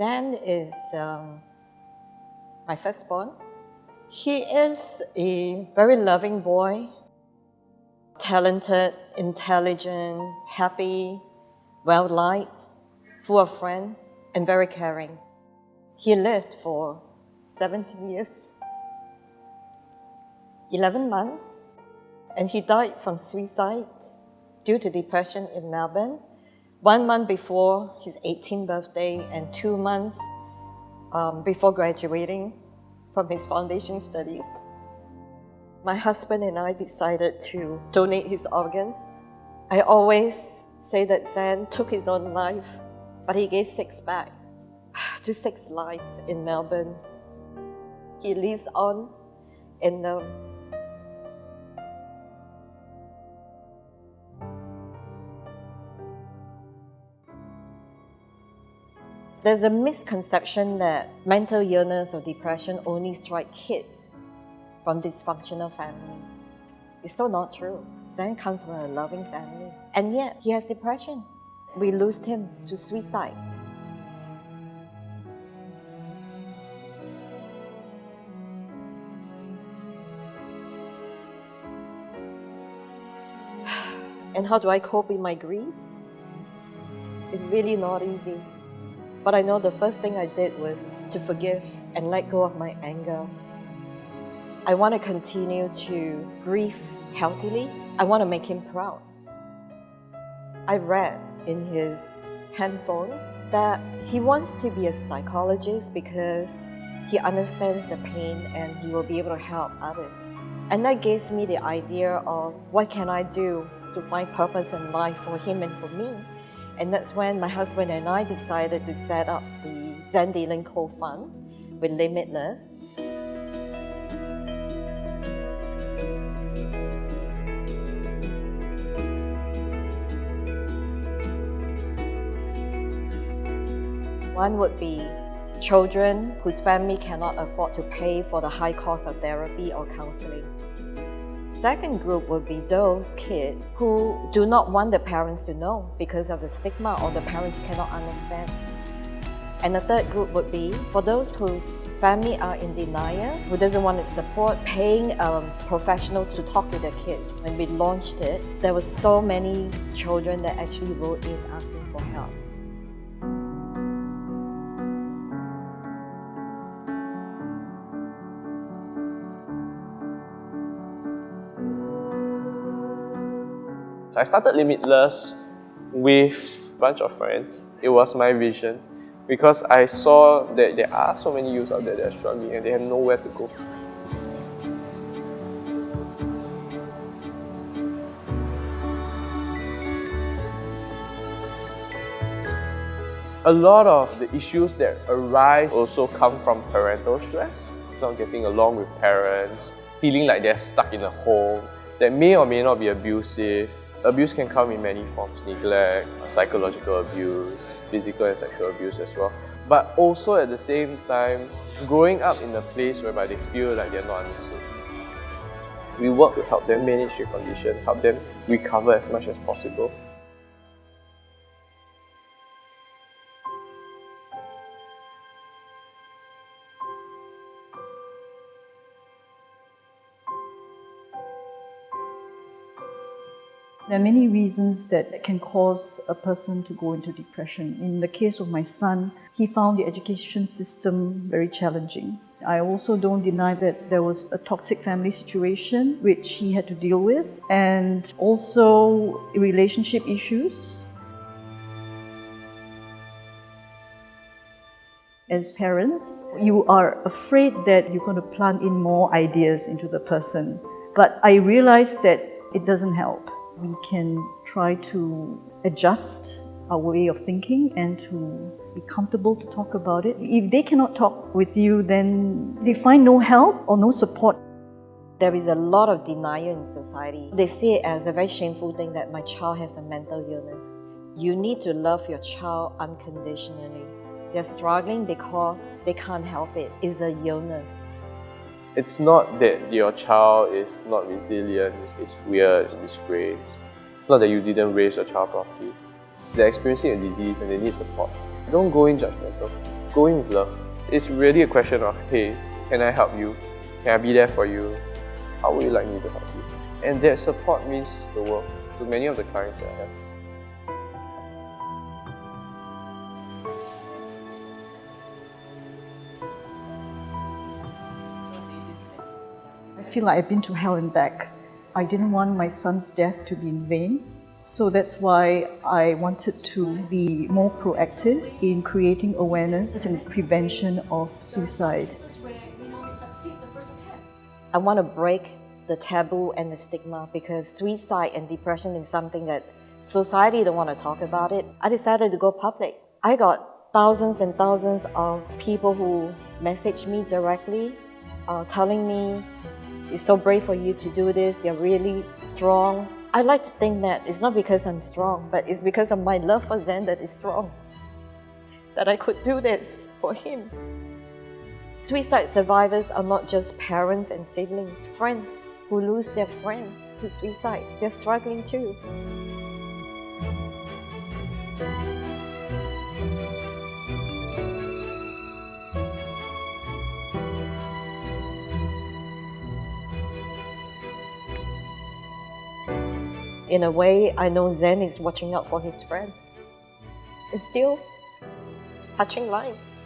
Zen is my firstborn. He is a very loving boy, talented, intelligent, happy, well-liked, full of friends, and very caring. He lived for 17 years, 11 months, and he died from suicide due to depression in Melbourne, 1 month before his 18th birthday and 2 months before graduating from his foundation studies. My husband and I decided to donate his organs. I always say that Zen took his own life, but he gave 6 back to 6 lives in Melbourne. He lives on in There's a misconception that mental illness or depression only strikes kids from dysfunctional family. It's so not true. Zen comes from a loving family, and yet he has depression. We lost him to suicide. And how do I cope with my grief? It's really not easy. But I know the first thing I did was to forgive and let go of my anger. I want to continue to grieve healthily. I want to make him proud. I read in his handphone that he wants to be a psychologist because he understands the pain and he will be able to help others. And that gives me the idea of what can I do to find purpose in life for him and for me. And that's when my husband and I decided to set up the Zen Dylan Koh Fund with Limitless. One would be children whose family cannot afford to pay for the high cost of therapy or counselling. Second group would be those kids who do not want the parents to know because of the stigma or the parents cannot understand. And the third group would be for those whose family are in denial, who doesn't want to support paying a professional to talk to their kids. When we launched it, there were so many children that actually wrote in asking for help. So I started Limitless with a bunch of friends. It was my vision because I saw that there are so many youths out there that are struggling and they have nowhere to go. A lot of the issues that arise also come from parental stress, not getting along with parents, feeling like they're stuck in a home that may or may not be abusive. Abuse can come in many forms: neglect, psychological abuse, physical and sexual abuse as well. But also at the same time, growing up in a place whereby they feel like they're not understood. We work to help them manage their condition, help them recover as much as possible. There are many reasons that can cause a person to go into depression. In the case of my son, he found the education system very challenging. I also don't deny that there was a toxic family situation which he had to deal with, and also relationship issues. As parents, you are afraid that you're going to plant in more ideas into the person. But I realized that it doesn't help. We can try to adjust our way of thinking and to be comfortable to talk about it. If they cannot talk with you, then they find no help or no support. There is a lot of denial in society. They see it as a very shameful thing that my child has a mental illness. You need to love your child unconditionally. They're struggling because they can't help it. It's a illness. It's not that your child is not resilient, it's weird, it's disgrace. It's not that you didn't raise your child properly. They're experiencing a disease and they need support. Don't go in judgmental. going with love. It's really a question of, hey, can I help you? Can I be there for you? How would you like me to help you? And that support means the world to many of the clients that I have. I feel like I've been to hell and back. I didn't want my son's death to be in vain. So that's why I wanted to be more proactive in creating awareness and prevention of suicide. I want to break the taboo and the stigma because suicide and depression is something that society don't want to talk about it. I decided to go public. I got thousands and thousands of people who message me directly, telling me, it's so brave for you to do this, you're really strong. I like to think that it's not because I'm strong, but it's because of my love for Zen that is strong, that I could do this for him. Suicide survivors are not just parents and siblings, friends who lose their friend to suicide. They're struggling too. In a way, I know Zen is watching out for his friends. It's still touching lives.